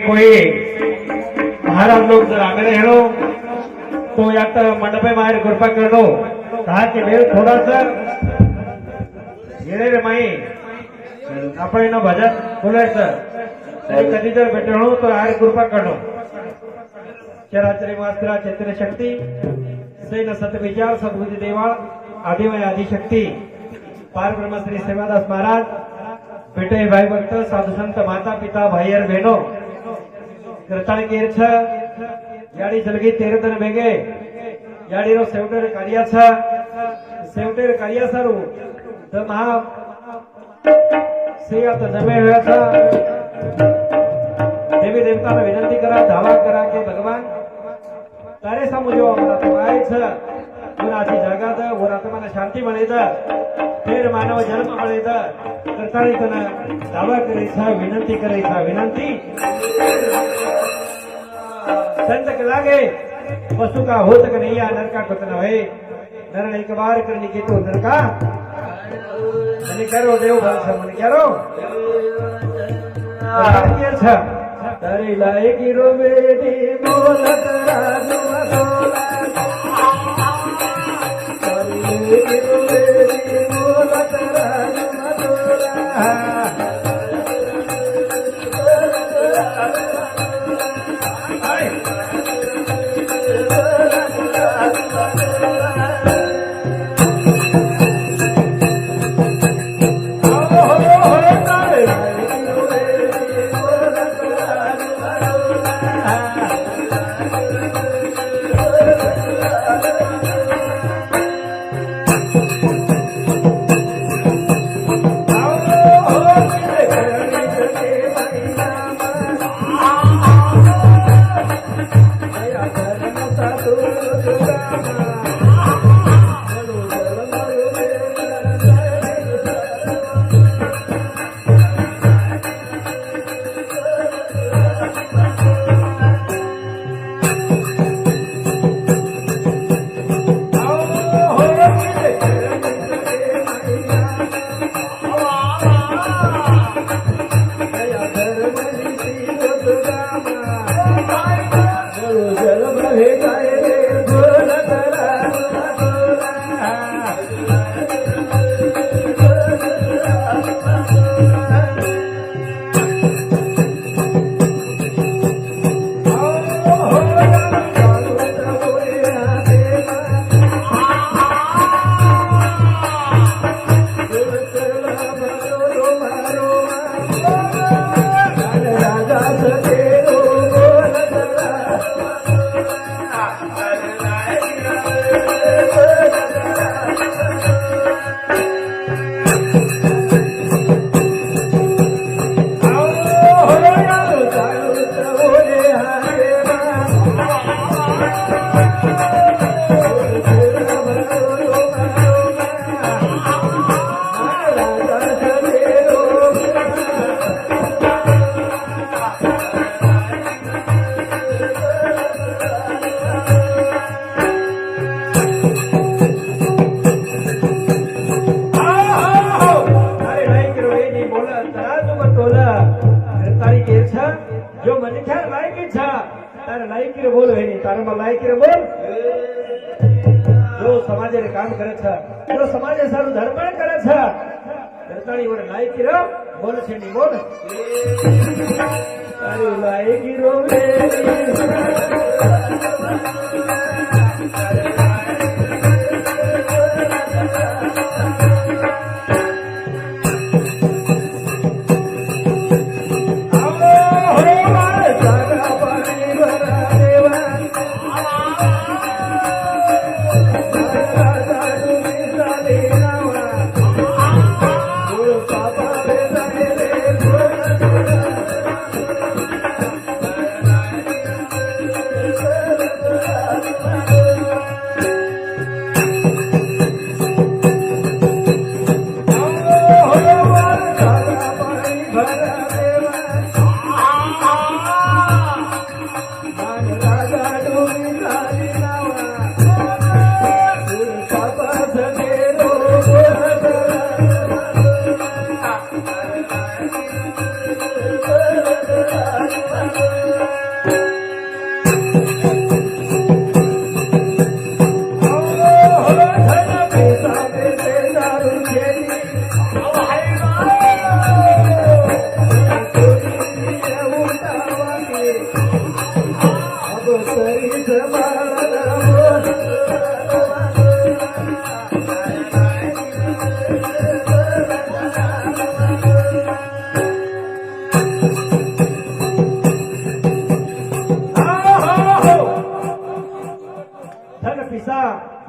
कोई महाराज लोग जर आंगणे हेलो तो यात मंडपे माहेर कृपा करो कहा की वेळ थोडासा येणे रे माई आपण ना भजन बोलायचं तरी कधी जर भेटलो तो आर कृपा करो चराचरी मात्रा चैतन्य शक्ती सैन सत विचार सद्बुद्धी देवाळ आदिमय आदिशक्ती पार ब्रह्म श्री सेवादास महाराज पेटे भाई भक्त साधु संत माता पिता भाईयर बहनो करताळ केर छ याडी जलगी तेरदन भेगे याडी रो सेवटेर कार्या छ सेवटेर कार्या सारू त महा से आता जमे होया था देवी देवता ने विनंती करा धावा करा के भगवान तारे समझो हमरा तो आए छ गुनाची जगात वर आत्माने शांती मळेदा फेर मानव जन्म मळेदा करताळी तना धावा करे छ विनंती करे छ विनंती संत के लागे पशु का होत का नहीं नर का कुछ न है नर एक बार करने की तो नर का मैंने करो देव भल से मैंने करो अच्छा तारी लाए की रो बेटी बोलत राजू मसोला तारी लाए की रो बेटी बोलत राजू मसोला जो मनुष्य लायकी छ तार लायकी रे बोल है नहीं तार में लायकी रे बोल जो समाज रे काम करे छ जो समाज सारू धर्म करे छ करताड़ी वर लायकी रे बोल छे नहीं बोल तारी लायकी रो अगोदरी जमाना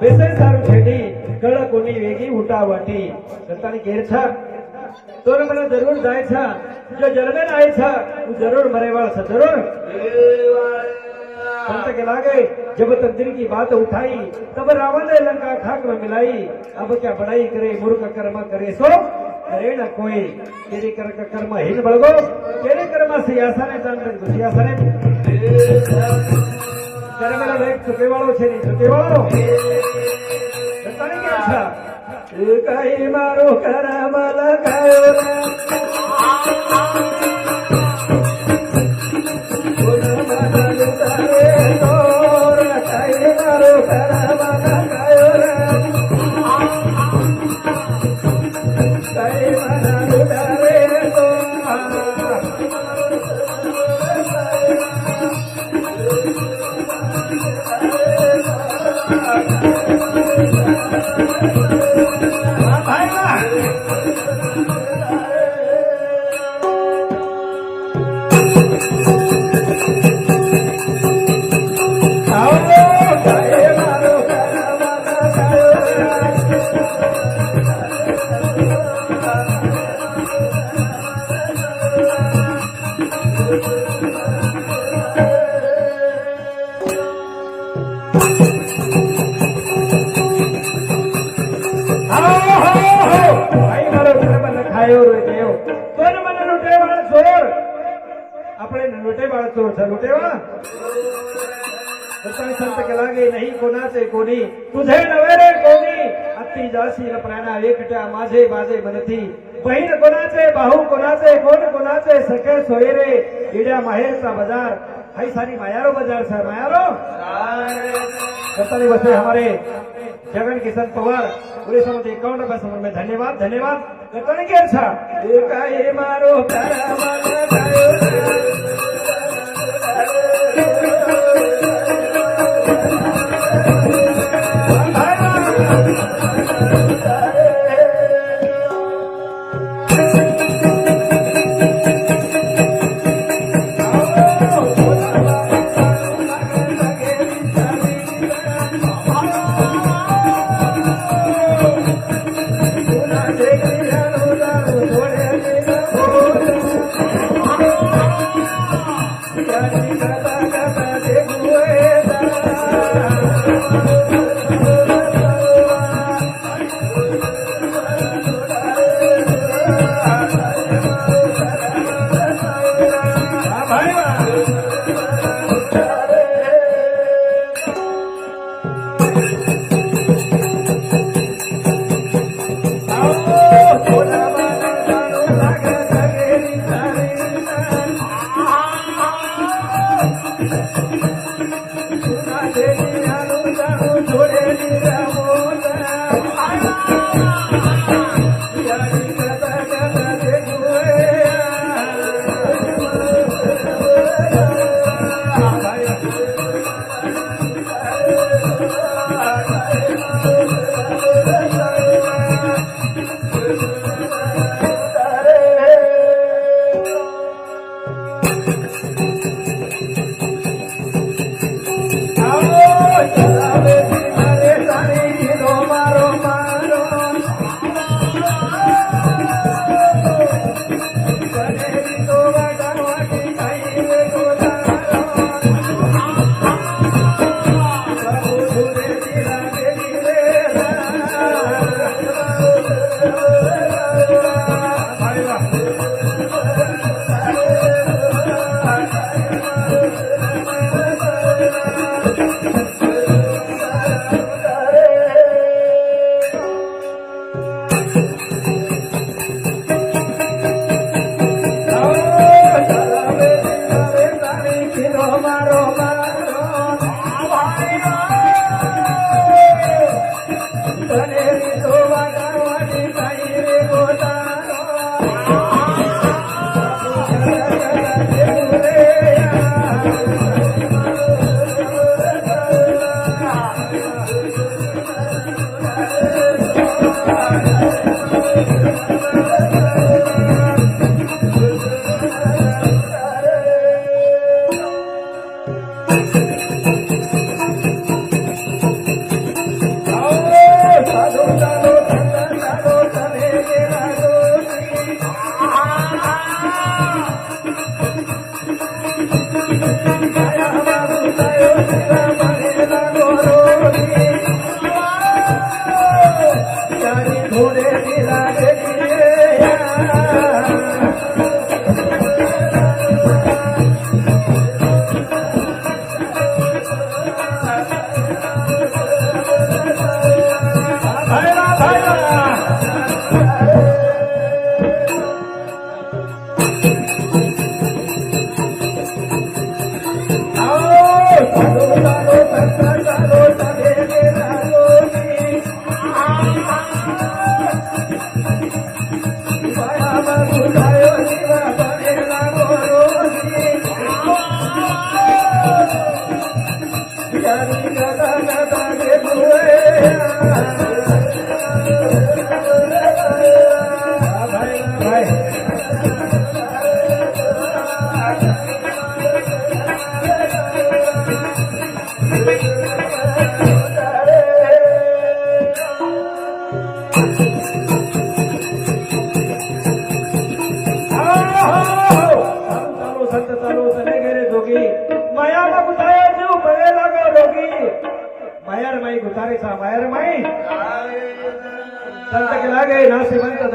बेसन सारू छेडी कळ कोणी वेगी उठावटी संतानी घेर छ तो મને જરૂર જાય છે જો જન્મે આય છે તું જરૂર મરેવાળ છે જરૂર संत के लागे जब तक दिल की बात उठाई तब रावण ने लंका खाक में मिलाई अब क्या बड़ाई करे मूर्ख कर्म करे सो करे न कोई तेरे कर का कर्म हीन बळगो तेरे कर्म सियासने जान सियासने कर्मला लेख चुकेवाळो છે ની ચુકેવાળો સંતાની કે છે કઈ મારો કર્મ લખાયો રે संत के लागे नहीं कोणाचे कोणी तुझे नवेरे कोणी अति जाशील प्राणा एकट्या माझे बाजे बनती बहीण कोणाचे भाऊ कोणाचे कोण कोणाचे सखे सोयरे इड्या माहेरचा बाजार हाई सारी मायारो बाजार सर मायारो संतानी बसे हमारे जगन किशन पवार पूरे समझ 51 रुपए समझ में धन्यवाद धन्यवाद संतानी के अच्छा एक मारो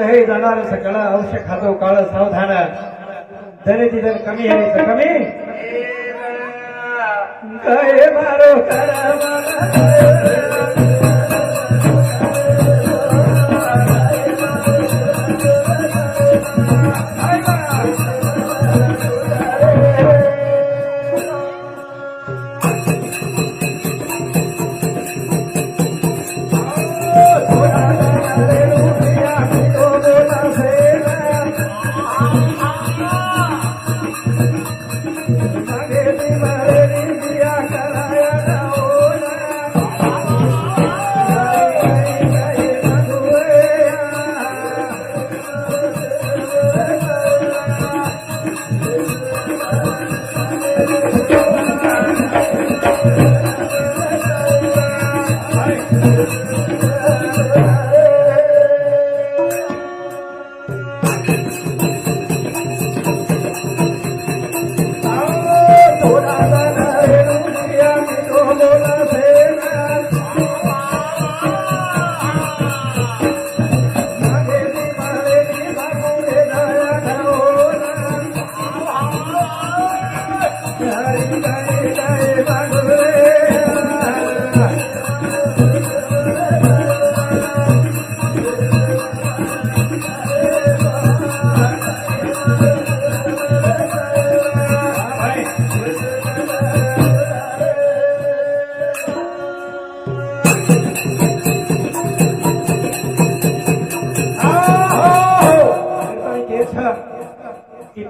हे जाणार सकळ औषध खातो काळ सावधान धने तिथं कमी आहे कमी काय मारो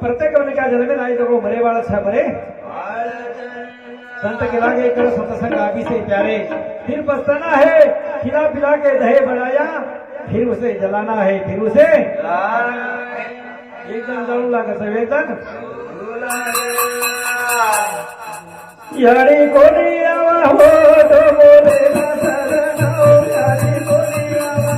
प्रत्येक क्या जन्मे नाही तो मरे वाला छा मरे संत के लागे कर सत्संग आबी से प्यारे फिर बसना है खिला पिला के दहे बढ़ाया फिर उसे जलाना है फिर उसे एकदम जलू लागे सवेदन यारी कोनी आवा हो तो बोले ना सरनाओ यारी कोनी आवा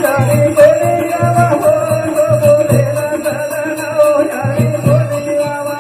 यारी कोनी आवा हो तो बोले ना सरनाओ यारी कोनी आवा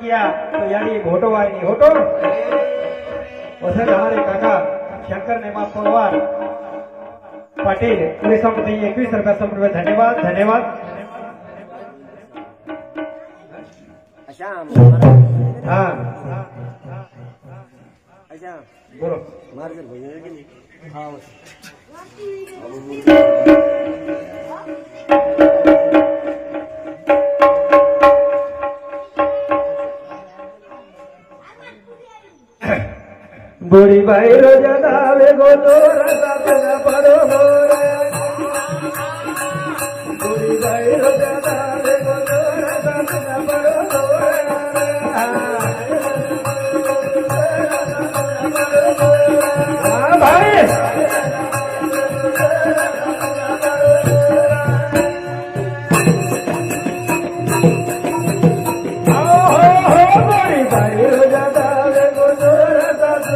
तो यानी भोटो वाहिनी होटो वसंत हमारे काका शंकर नेमा पवार पाटील पुणे संमती 21 रुपया समर्पे धन्यवाद धन्यवाद हाँ बोलो बुढ़ी भाई रोजा दावे गो तोरा साथ न पड़ो गोरा बुढ़ी भाई रोजा दावे गो तोरा साथ न पड़ो गोरा हाँ भाई बुढ़ी भाई रोजा दावे गो तोरा साथ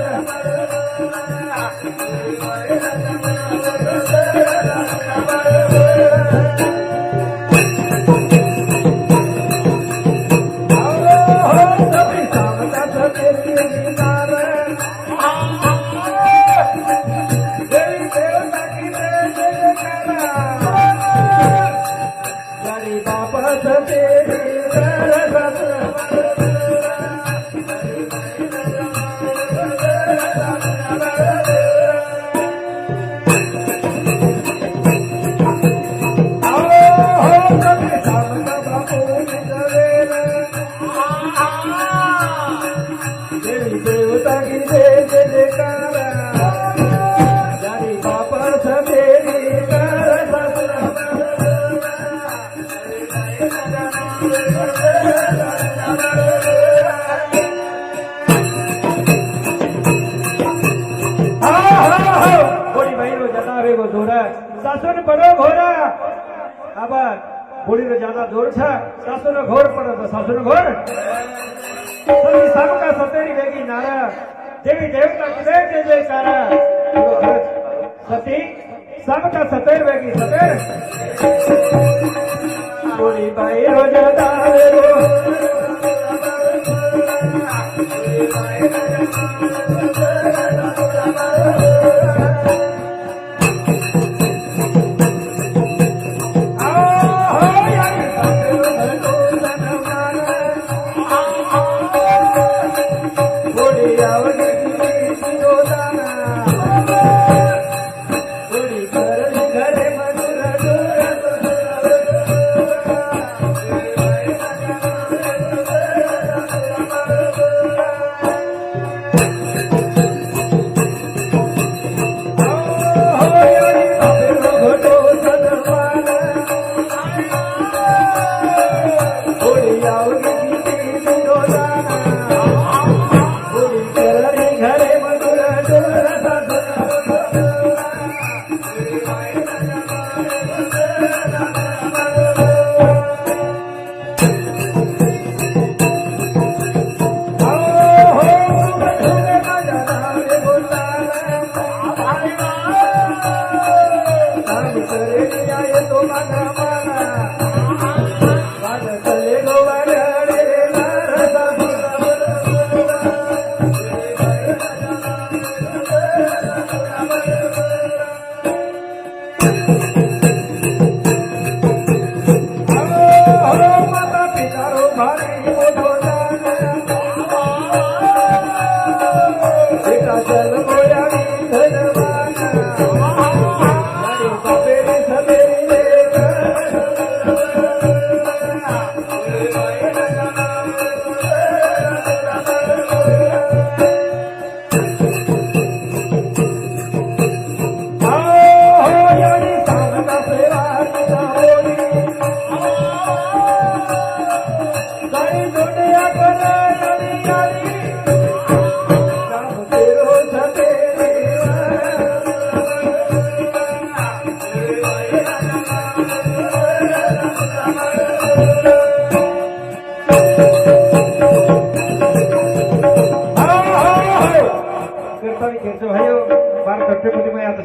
देवता की जयकारा जारी बापर सतेरी बोली भाई रो जतावे गो जोरा सासुन बड़ो घोरा आबार बोली रो ज्यादा जोर छा सासुन घोर पड़ो तो सासुन घोर सभी सबका सतेरी वेगी नारा देवी देवता की जय जयकारा सती सबका सतेर वेगी सतेर बोली भाई हो जाता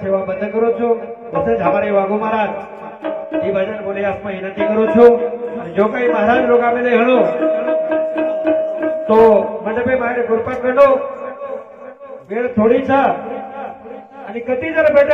સેવા બંધ કરું છું બસ જ અમારે વાઘુ મહારાજ એ ભજન બોલે આસમાં વિનંતી કરું છું જો કઈ મહારાજ લોક અમે હણો તો મંડપે મારે કૃપા કરો વેळ थोडीचा आणि कधी जर भेट